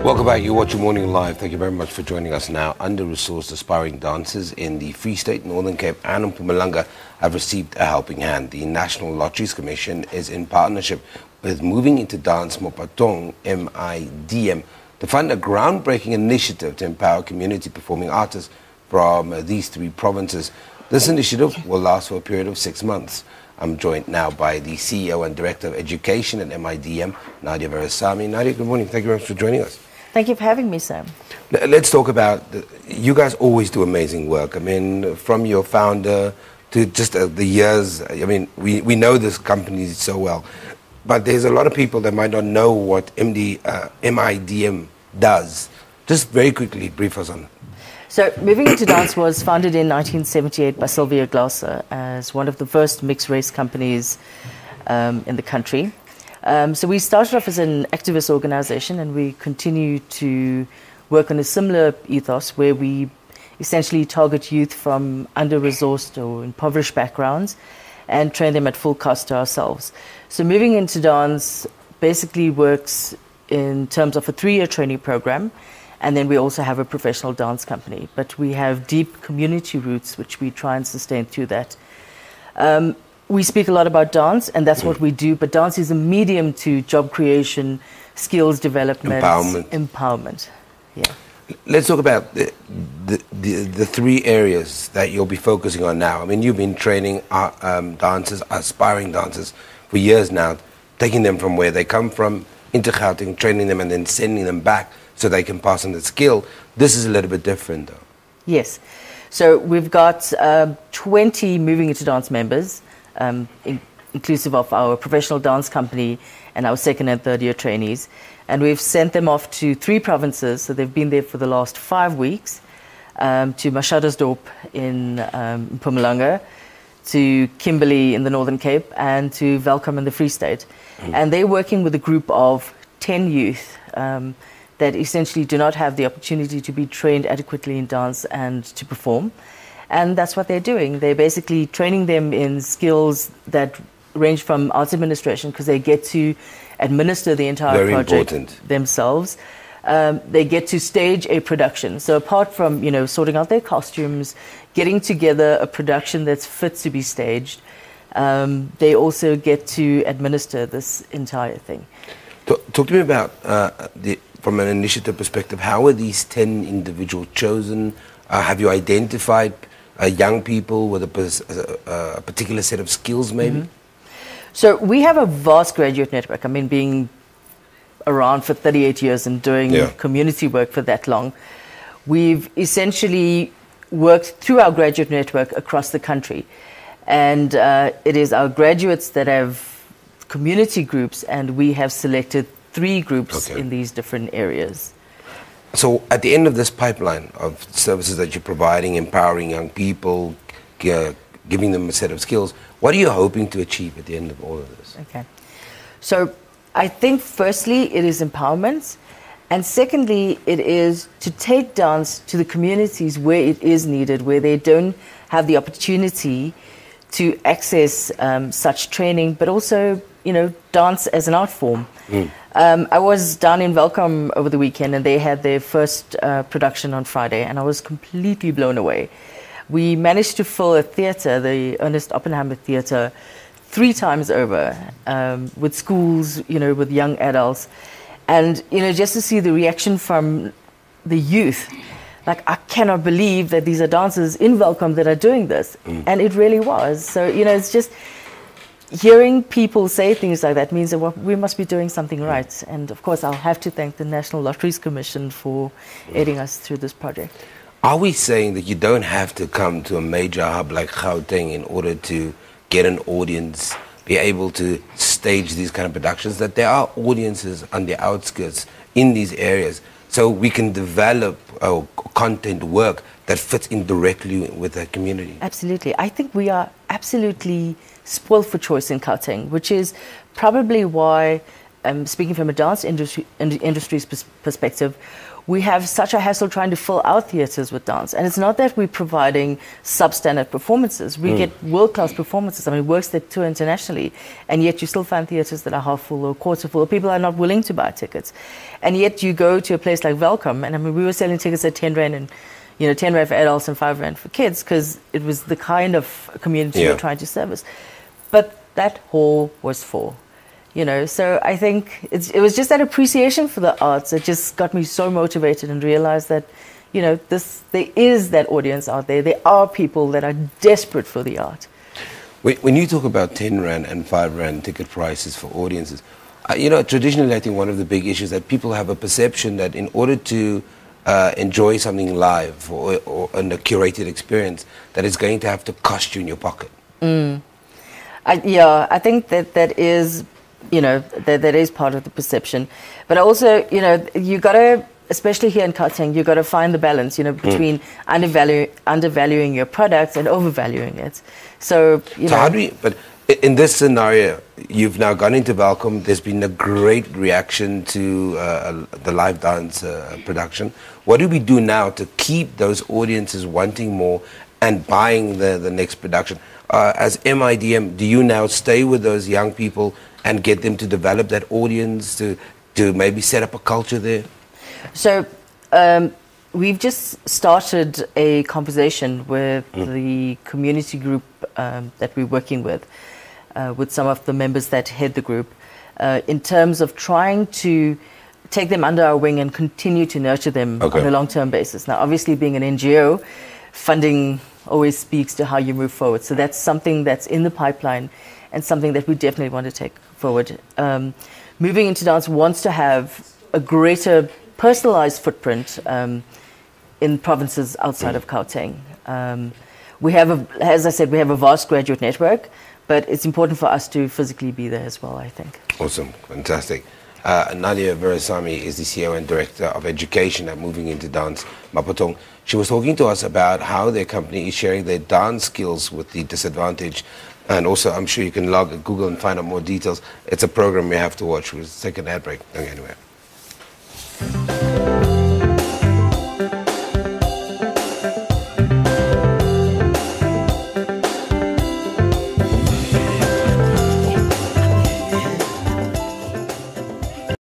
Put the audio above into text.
Welcome back. You're watching Morning Live. Thank you very much for joining us now. Under-resourced aspiring dancers in the Free State, Northern Cape and Mpumalanga have received a helping hand. The National Lotteries Commission is in partnership with Moving Into Dance Mophatong, MIDM, to fund a groundbreaking initiative to empower community performing artists from these three provinces. This initiative will last for a period of 6 months. I'm joined now by the CEO and Director of Education at MIDM, Nadia Virasamy. Nadia, good morning. Thank you very much for joining us. Thank you for having me, Sam. Let's talk about, you guys always do amazing work. I mean, from your founder to just the years, I mean, we know this company so well, but there's a lot of people that might not know what MIDM does. Just very quickly, brief us on it. So, Moving Into Dance was founded in 1978 by Sylvia Glasser as one of the first mixed-race companies in the country. So we started off as an activist organization, and we continue to work on a similar ethos where we essentially target youth from under-resourced or impoverished backgrounds and train them at full cost to ourselves. So Moving Into Dance basically works in terms of a 3-year training program, and then we also have a professional dance company. But we have deep community roots, which we try and sustain through that. We speak a lot about dance, and that's what we do, but dance is a medium to job creation, skills development, empowerment. Yeah. Let's talk about the 3 areas that you'll be focusing on now. I mean, you've been training dancers, aspiring dancers, for years now, taking them from where they come from into Gauteng, training them, and then sending them back so they can pass on the skill. This is a little bit different, though. Yes. So we've got 20 Moving Into Dance members, inclusive of our professional dance company and our 2nd and 3rd year trainees. And we've sent them off to 3 provinces, so they've been there for the last 5 weeks, to Mashadasdorp in Mpumalanga, to Kimberley in the Northern Cape, and to Welkom in the Free State. And they're working with a group of 10 youth that essentially do not have the opportunity to be trained adequately in dance and to perform. And that's what they're doing. They're basically training them in skills that range from arts administration, because they get to administer the entire project themselves. They get to stage a production. So apart from, you know, sorting out their costumes, getting together a production that's fit to be staged, they also get to administer this entire thing. Talk to me about, from an initiative perspective, how are these 10 individuals chosen? Have you identified young people with a particular set of skills, maybe? So we have a vast graduate network. I mean, being around for 38 years and doing community work for that long, we've essentially worked through our graduate network across the country. And it is our graduates that have community groups, and we have selected 3 groups in these different areas. So at the end of this pipeline of services that you're providing, empowering young people, giving them a set of skills, what are you hoping to achieve at the end of all of this? Okay. So I think firstly it is empowerment, and secondly it is to take dance to the communities where it is needed, where they don't have the opportunity to access such training, but also, you know, dance as an art form. I was down in Welkom over the weekend, and they had their first production on Friday, and I was completely blown away. We managed to fill a theatre, the Ernest Oppenheimer Theatre, 3 times over, with schools, you know, with young adults. And, you know, just to see the reaction from the youth, like, I cannot believe that these are dancers in Welkom that are doing this. And it really was. So, you know, it's just hearing people say things like that means that we must be doing something right. And of course, I'll have to thank the National Lotteries Commission for aiding us through this project. Are we saying that you don't have to come to a major hub like Gauteng in order to get an audience, be able to stage these kind of productions, that there are audiences on the outskirts in these areas, so we can develop content work that fits in directly with the community? Absolutely. I think we are absolutely spoiled for choice in Gauteng, which is probably why, speaking from a dance industry's perspective, we have such a hassle trying to fill our theatres with dance. And it's not that we're providing substandard performances. We get world-class performances. I mean, works that tour internationally. And yet you still find theatres that are half full or quarter full. People are not willing to buy tickets. And yet you go to a place like Welcome, and I mean, we were selling tickets at 10 Rand and 10 Rand for adults and 5 Rand for kids, because it was the kind of community we're trying to service. But that hall was full. So I think it was just that appreciation for the arts that just got me so motivated, and realized that, there is that audience out there. There are people that are desperate for the art. When you talk about 10 Rand and 5 Rand ticket prices for audiences, traditionally I think one of the big issues that people have a perception that in order to enjoy something live or in a curated experience, that it's going to have to cost you in your pocket. I think that is... that is part of the perception. But also, you got to, especially here in Gauteng, you got to find the balance, between undervaluing your product and overvaluing it. So how do we, but in this scenario, you've now gone into Welcome, there's been a great reaction to the live dance production. What do we do now to keep those audiences wanting more and buying the next production? As MIDM, do you now stay with those young people and get them to develop that audience, to maybe set up a culture there? So we've just started a conversation with the community group that we're working with some of the members that head the group, in terms of trying to take them under our wing and continue to nurture them on a long-term basis. Now, obviously, being an NGO, funding always speaks to how you move forward. So that's something that's in the pipeline, and something that we definitely want to take forward. Moving Into Dance wants to have a greater personalized footprint in provinces outside of Gauteng. We have, as I said, we have a vast graduate network, but it's important for us to physically be there as well, I think. Awesome, fantastic. Nadia Virasamy is the CEO and Director of Education at Moving Into Dance Mophatong. She was talking to us about how their company is sharing their dance skills with the disadvantaged. And also, I'm sure you can log at Google and find out more details. It's a program you have to watch. We'll take an ad break. Anyway.